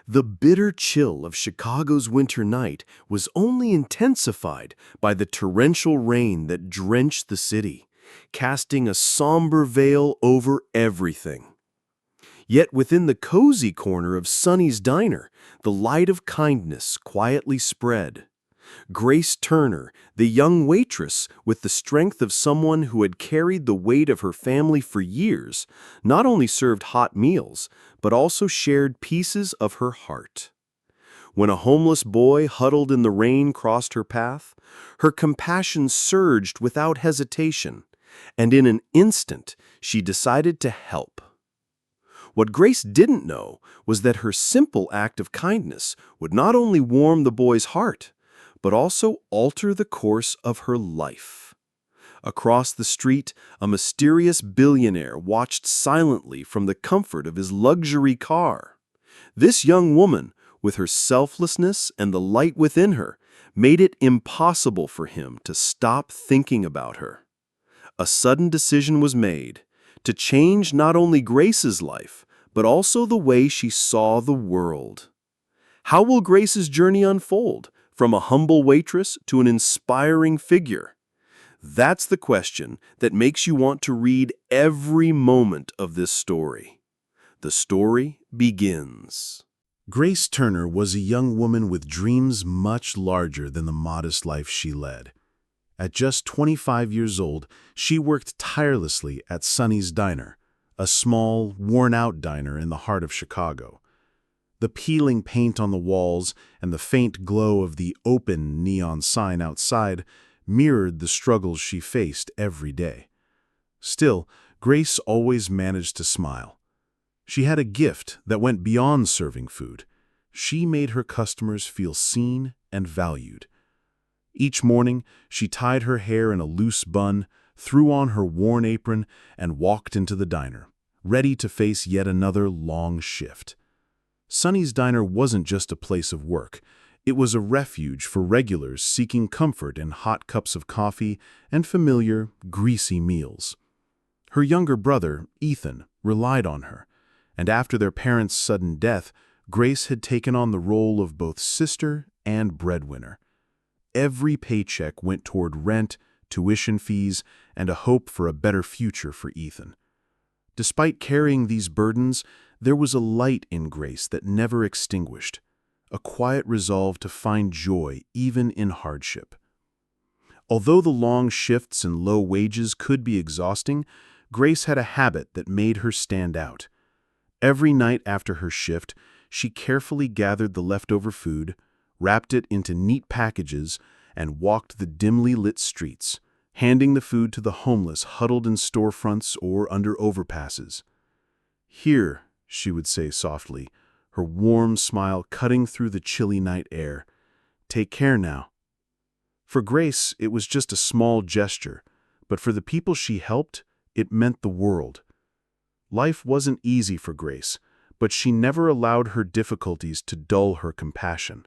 The bitter chill of Chicago's winter night was only intensified by the torrential rain that drenched the city, casting a somber veil over everything. Yet within the cozy corner of Sonny's diner, the light of kindness quietly spread. Grace Turner, the young waitress with the strength of someone who had carried the weight of her family for years, not only served hot meals, but also shared pieces of her heart. When a homeless boy huddled in the rain crossed her path, her compassion surged without hesitation, and in an instant she decided to help. What Grace didn't know was that her simple act of kindness would not only warm the boy's heart, but also alter the course of her life. Across the street, a mysterious billionaire watched silently from the comfort of his luxury car. This young woman, with her selflessness and the light within her, made it impossible for him to stop thinking about her. A sudden decision was made to change not only Grace's life, but also the way she saw the world. How will Grace's journey unfold, from a humble waitress to an inspiring figure? That's the question that makes you want to read every moment of this story. The story begins. Grace Turner was a young woman with dreams much larger than the modest life she led. At just 25 years old, she worked tirelessly at Sonny's Diner, a small, worn-out diner in the heart of Chicago. The peeling paint on the walls and the faint glow of the open neon sign outside mirrored the struggles she faced every day. Still, Grace always managed to smile. She had a gift that went beyond serving food. She made her customers feel seen and valued. Each morning, she tied her hair in a loose bun, threw on her worn apron, and walked into the diner, ready to face yet another long shift. Sonny's Diner wasn't just a place of work. It was a refuge for regulars seeking comfort in hot cups of coffee and familiar, greasy meals. Her younger brother, Ethan, relied on her, and after their parents' sudden death, Grace had taken on the role of both sister and breadwinner. Every paycheck went toward rent, tuition fees, and a hope for a better future for Ethan. Despite carrying these burdens, there was a light in Grace that never extinguished, a quiet resolve to find joy even in hardship. Although the long shifts and low wages could be exhausting, Grace had a habit that made her stand out. Every night after her shift, she carefully gathered the leftover food, wrapped it into neat packages, and walked the dimly lit streets, handing the food to the homeless huddled in storefronts or under overpasses. "Here," she would say softly, her warm smile cutting through the chilly night air. "Take care now." For Grace, it was just a small gesture, but for the people she helped, it meant the world. Life wasn't easy for Grace, but she never allowed her difficulties to dull her compassion.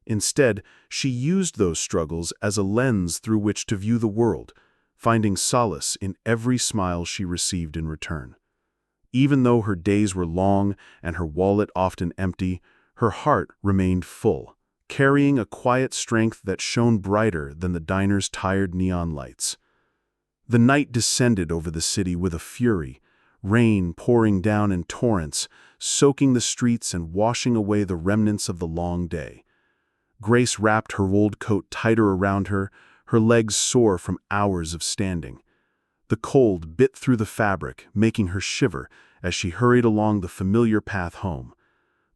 Instead, she used those struggles as a lens through which to view the world, finding solace in every smile she received in return. Even though her days were long and her wallet often empty, her heart remained full, carrying a quiet strength that shone brighter than the diner's tired neon lights. The night descended over the city with a fury, rain pouring down in torrents, soaking the streets and washing away the remnants of the long day. Grace wrapped her old coat tighter around her, her legs sore from hours of standing. The cold bit through the fabric, making her shiver as she hurried along the familiar path home.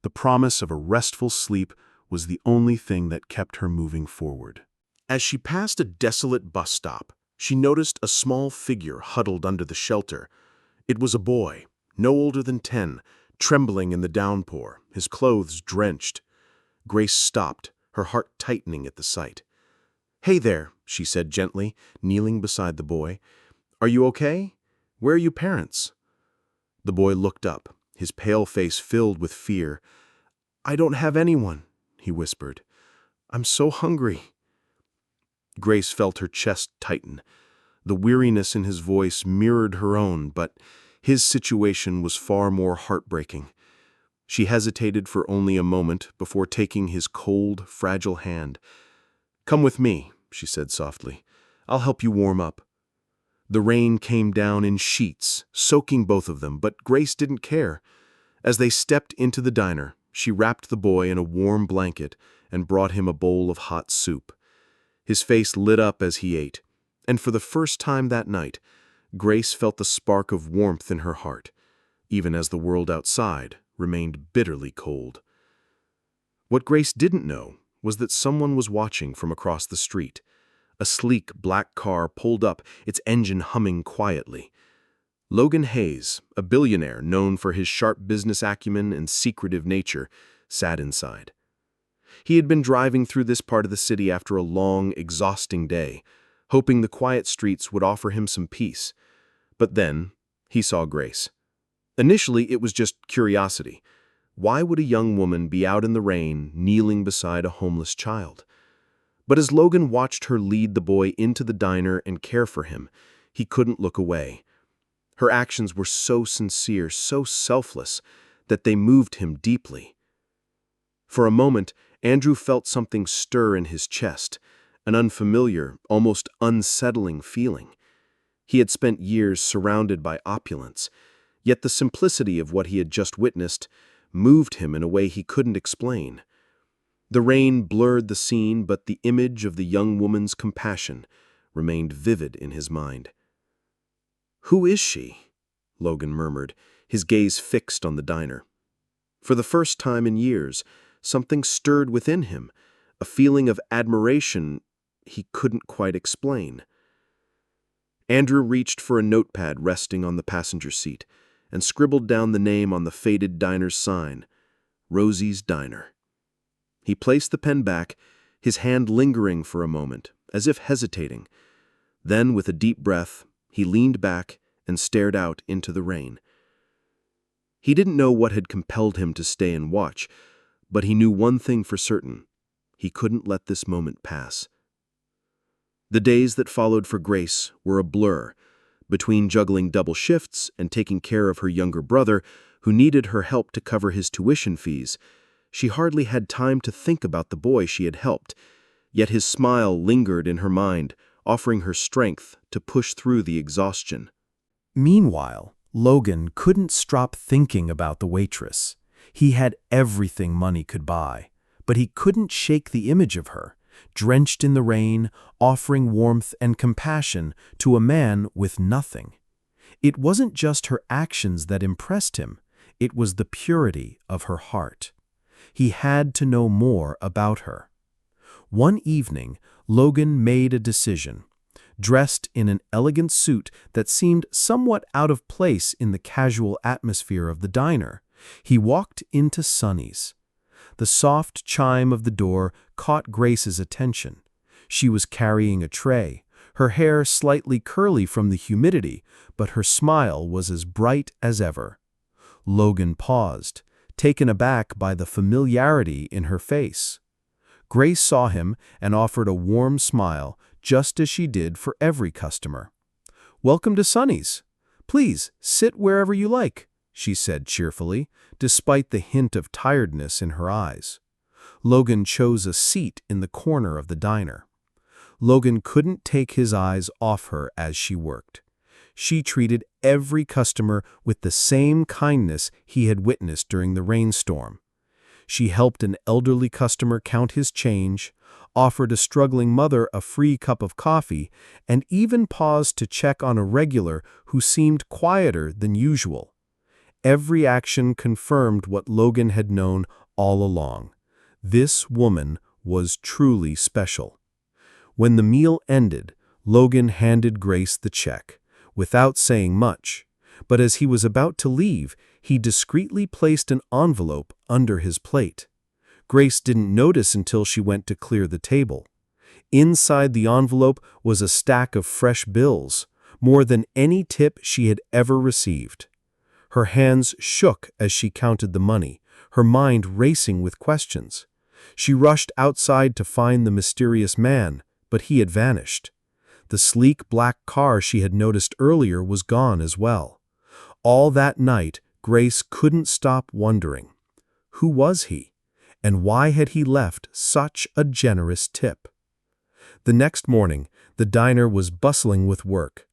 The promise of a restful sleep was the only thing that kept her moving forward. As she passed a desolate bus stop, she noticed a small figure huddled under the shelter. It was a boy, no older than 10, trembling in the downpour, his clothes drenched. Grace stopped, her heart tightening at the sight. "Hey there," she said gently, kneeling beside the boy. "Are you okay? Where are your parents?" The boy looked up, his pale face filled with fear. "I don't have anyone," he whispered. "I'm so hungry." Grace felt her chest tighten. The weariness in his voice mirrored her own, but his situation was far more heartbreaking. She hesitated for only a moment before taking his cold, fragile hand. "Come with me," she said softly. "I'll help you warm up." The rain came down in sheets, soaking both of them, but Grace didn't care. As they stepped into the diner, she wrapped the boy in a warm blanket and brought him a bowl of hot soup. His face lit up as he ate, and for the first time that night, Grace felt the spark of warmth in her heart, even as the world outside remained bitterly cold. What Grace didn't know was that someone was watching from across the street. A sleek black car pulled up, its engine humming quietly. Logan Hayes, a billionaire known for his sharp business acumen and secretive nature, sat inside. He had been driving through this part of the city after a long, exhausting day, hoping the quiet streets would offer him some peace. But then, he saw Grace. Initially, it was just curiosity. Why would a young woman be out in the rain, kneeling beside a homeless child? But as Logan watched her lead the boy into the diner and care for him, he couldn't look away. Her actions were so sincere, so selfless, that they moved him deeply. For a moment, Andrew felt something stir in his chest, an unfamiliar, almost unsettling feeling. He had spent years surrounded by opulence, yet the simplicity of what he had just witnessed moved him in a way he couldn't explain. The rain blurred the scene, but the image of the young woman's compassion remained vivid in his mind. "Who is she?" Logan murmured, his gaze fixed on the diner. For the first time in years, something stirred within him, a feeling of admiration he couldn't quite explain. Andrew reached for a notepad resting on the passenger seat and scribbled down the name on the faded diner's sign, Rosie's Diner. He placed the pen back, his hand lingering for a moment, as if hesitating. Then, with a deep breath, he leaned back and stared out into the rain. He didn't know what had compelled him to stay and watch, but he knew one thing for certain: he couldn't let this moment pass. The days that followed for Grace were a blur, between juggling double shifts and taking care of her younger brother, who needed her help to cover his tuition fees. She hardly had time to think about the boy she had helped, yet his smile lingered in her mind, offering her strength to push through the exhaustion. Meanwhile, Logan couldn't stop thinking about the waitress. He had everything money could buy, but he couldn't shake the image of her, drenched in the rain, offering warmth and compassion to a man with nothing. It wasn't just her actions that impressed him, it was the purity of her heart. He had to know more about her. One evening, Logan made a decision. Dressed in an elegant suit that seemed somewhat out of place in the casual atmosphere of the diner, he walked into Sonny's. The soft chime of the door caught Grace's attention. She was carrying a tray, her hair slightly curly from the humidity, but her smile was as bright as ever. Logan paused, taken aback by the familiarity in her face. Grace saw him and offered a warm smile, just as she did for every customer. "Welcome to Sonny's. Please, sit wherever you like," she said cheerfully, despite the hint of tiredness in her eyes. Logan chose a seat in the corner of the diner. Logan couldn't take his eyes off her as she worked. She treated every customer with the same kindness he had witnessed during the rainstorm. She helped an elderly customer count his change, offered a struggling mother a free cup of coffee, and even paused to check on a regular who seemed quieter than usual. Every action confirmed what Logan had known all along. This woman was truly special. When the meal ended, Logan handed Grace the check, without saying much, but as he was about to leave, he discreetly placed an envelope under his plate. Grace didn't notice until she went to clear the table. Inside the envelope was a stack of fresh bills, more than any tip she had ever received. Her hands shook as she counted the money, her mind racing with questions. She rushed outside to find the mysterious man, but he had vanished. The sleek black car she had noticed earlier was gone as well. All that night, Grace couldn't stop wondering. Who was he? And why had he left such a generous tip? The next morning, the diner was bustling with work.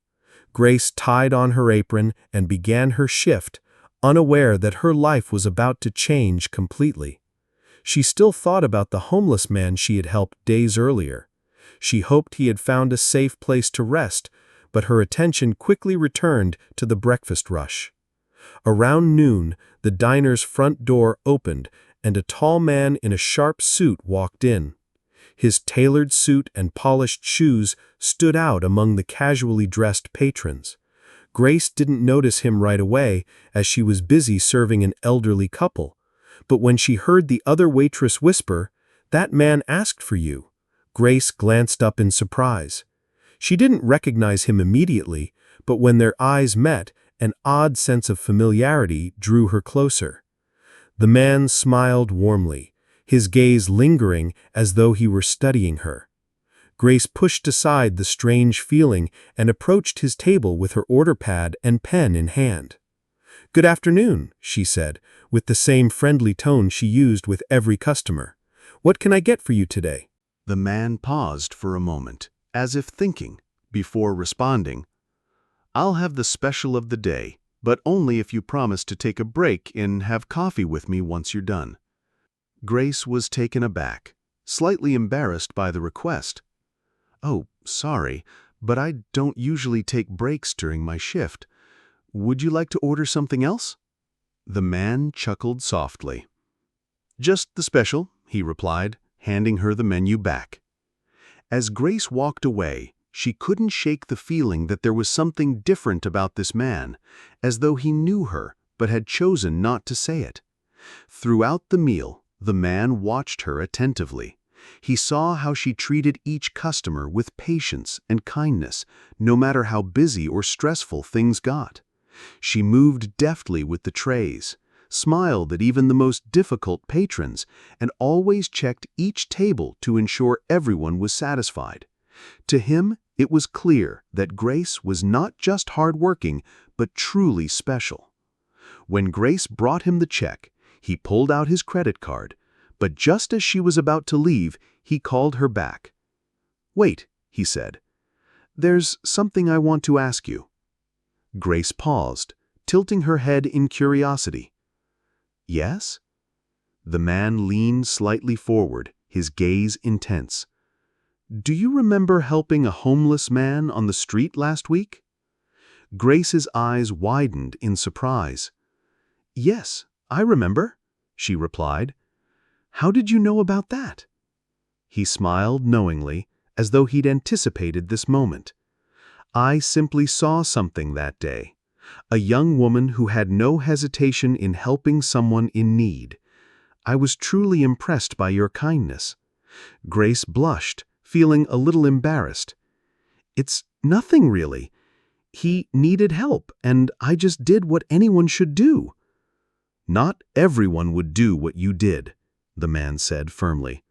Grace tied on her apron and began her shift, unaware that her life was about to change completely. She still thought about the homeless man she had helped days earlier. She hoped he had found a safe place to rest, but her attention quickly returned to the breakfast rush. Around noon, the diner's front door opened, and a tall man in a sharp suit walked in. His tailored suit and polished shoes stood out among the casually dressed patrons. Grace didn't notice him right away, as she was busy serving an elderly couple. But when she heard the other waitress whisper, "That man asked for you," Grace glanced up in surprise. She didn't recognize him immediately, but when their eyes met, an odd sense of familiarity drew her closer. The man smiled warmly, his gaze lingering as though he were studying her. Grace pushed aside the strange feeling and approached his table with her order pad and pen in hand. "Good afternoon," she said, with the same friendly tone she used with every customer. "What can I get for you today?" The man paused for a moment, as if thinking, before responding. "I'll have the special of the day, but only if you promise to take a break and have coffee with me once you're done." Grace was taken aback, slightly embarrassed by the request. "Oh, sorry, but I don't usually take breaks during my shift. Would you like to order something else?" The man chuckled softly. "Just the special," he replied, handing her the menu back. As Grace walked away, she couldn't shake the feeling that there was something different about this man, as though he knew her but had chosen not to say it. Throughout the meal, the man watched her attentively. He saw how she treated each customer with patience and kindness, no matter how busy or stressful things got. She moved deftly with the trays, smiled at even the most difficult patrons, and always checked each table to ensure everyone was satisfied. To him, it was clear that Grace was not just hardworking, but truly special. When Grace brought him the check, he pulled out his credit card, but just as she was about to leave, he called her back. "Wait," he said. "There's something I want to ask you." Grace paused, tilting her head in curiosity. "Yes?" The man leaned slightly forward, his gaze intense. "Do you remember helping a homeless man on the street last week?" Grace's eyes widened in surprise. "Yes, I remember," she replied. "How did you know about that?" He smiled knowingly, as though he'd anticipated this moment. "I simply saw something that day. A young woman who had no hesitation in helping someone in need. I was truly impressed by your kindness." Grace blushed, feeling a little embarrassed. "It's nothing really. He needed help, and I just did what anyone should do." "Not everyone would do what you did," the man said firmly.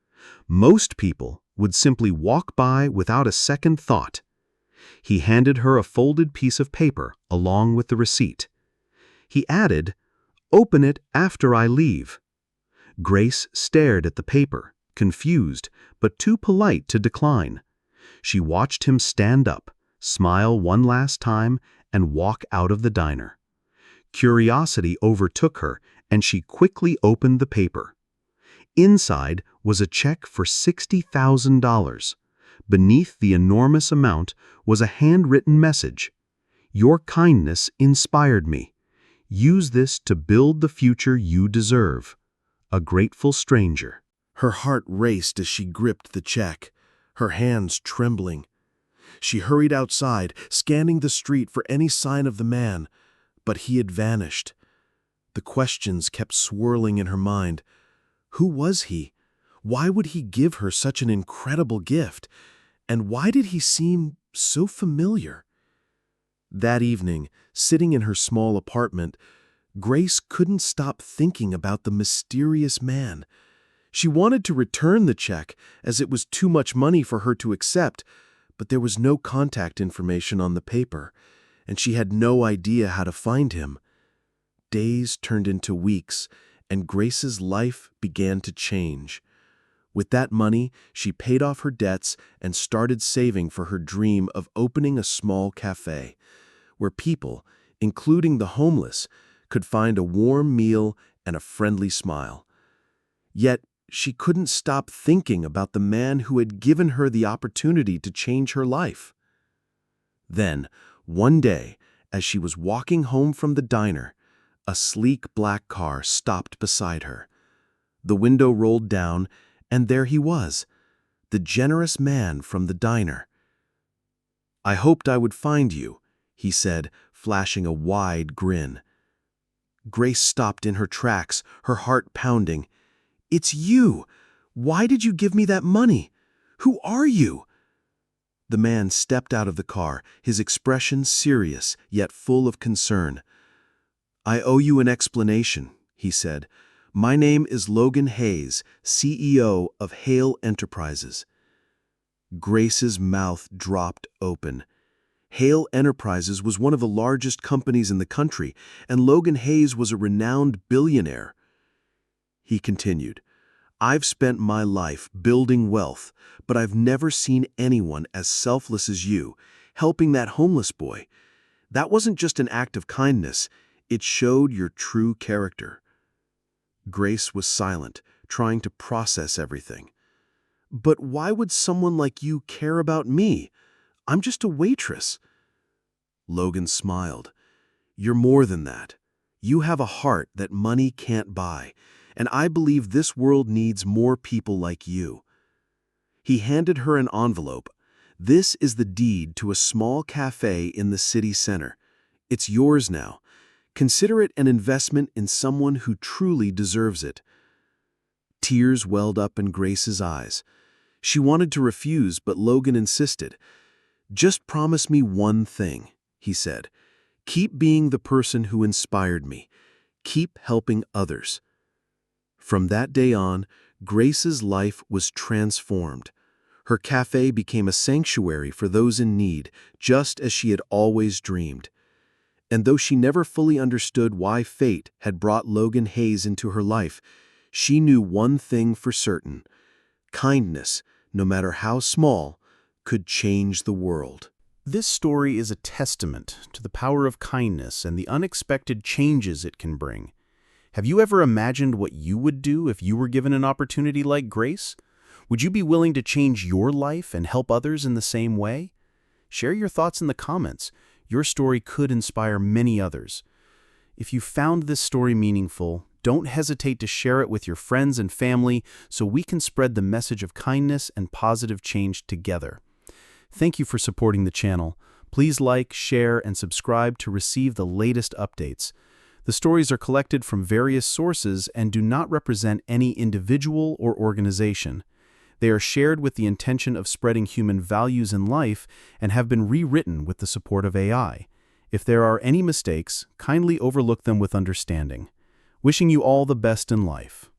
"Most people would simply walk by without a second thought." He handed her a folded piece of paper along with the receipt. He added, "Open it after I leave." Grace stared at the paper, confused, but too polite to decline. She watched him stand up, smile one last time, and walk out of the diner. Curiosity overtook her, and she quickly opened the paper. Inside was a check for $60,000. Beneath the enormous amount was a handwritten message. "Your kindness inspired me. Use this to build the future you deserve. A grateful stranger." Her heart raced as she gripped the check, her hands trembling. She hurried outside, scanning the street for any sign of the man, but he had vanished. The questions kept swirling in her mind. Who was he? Why would he give her such an incredible gift? And why did he seem so familiar? That evening, sitting in her small apartment, Grace couldn't stop thinking about the mysterious man. She wanted to return the check, as it was too much money for her to accept, but there was no contact information on the paper, and she had no idea how to find him. Days turned into weeks, and Grace's life began to change. With that money, she paid off her debts and started saving for her dream of opening a small cafe, where people, including the homeless, could find a warm meal and a friendly smile. Yet, she couldn't stop thinking about the man who had given her the opportunity to change her life. Then, one day, as she was walking home from the diner, a sleek black car stopped beside her. The window rolled down, and there he was, the generous man from the diner. "I hoped I would find you," he said, flashing a wide grin. Grace stopped in her tracks, her heart pounding. "It's you! Why did you give me that money? Who are you?" The man stepped out of the car, his expression serious, yet full of concern. "I owe you an explanation," he said. "My name is Logan Hayes, CEO of Hale Enterprises." Grace's mouth dropped open. Hale Enterprises was one of the largest companies in the country, and Logan Hayes was a renowned billionaire. He continued, "I've spent my life building wealth, but I've never seen anyone as selfless as you, helping that homeless boy. That wasn't just an act of kindness, it showed your true character." Grace was silent, trying to process everything. "But why would someone like you care about me? I'm just a waitress." Logan smiled. "You're more than that. You have a heart that money can't buy, and I believe this world needs more people like you." He handed her an envelope. "This is the deed to a small cafe in the city center. It's yours now. Consider it an investment in someone who truly deserves it." Tears welled up in Grace's eyes. She wanted to refuse, but Logan insisted. "Just promise me one thing," he said. "Keep being the person who inspired me. Keep helping others." From that day on, Grace's life was transformed. Her cafe became a sanctuary for those in need, just as she had always dreamed. And though she never fully understood why fate had brought Logan Hayes into her life, she knew one thing for certain: kindness, no matter how small, could change the world. This story is a testament to the power of kindness and the unexpected changes it can bring. Have you ever imagined what you would do if you were given an opportunity like Grace? Would you be willing to change your life and help others in the same way? Share your thoughts in the comments. Your story could inspire many others. If you found this story meaningful, don't hesitate to share it with your friends and family so we can spread the message of kindness and positive change together. Thank you for supporting the channel. Please like, share, and subscribe to receive the latest updates. The stories are collected from various sources and do not represent any individual or organization. They are shared with the intention of spreading human values in life and have been rewritten with the support of AI. If there are any mistakes, kindly overlook them with understanding. Wishing you all the best in life.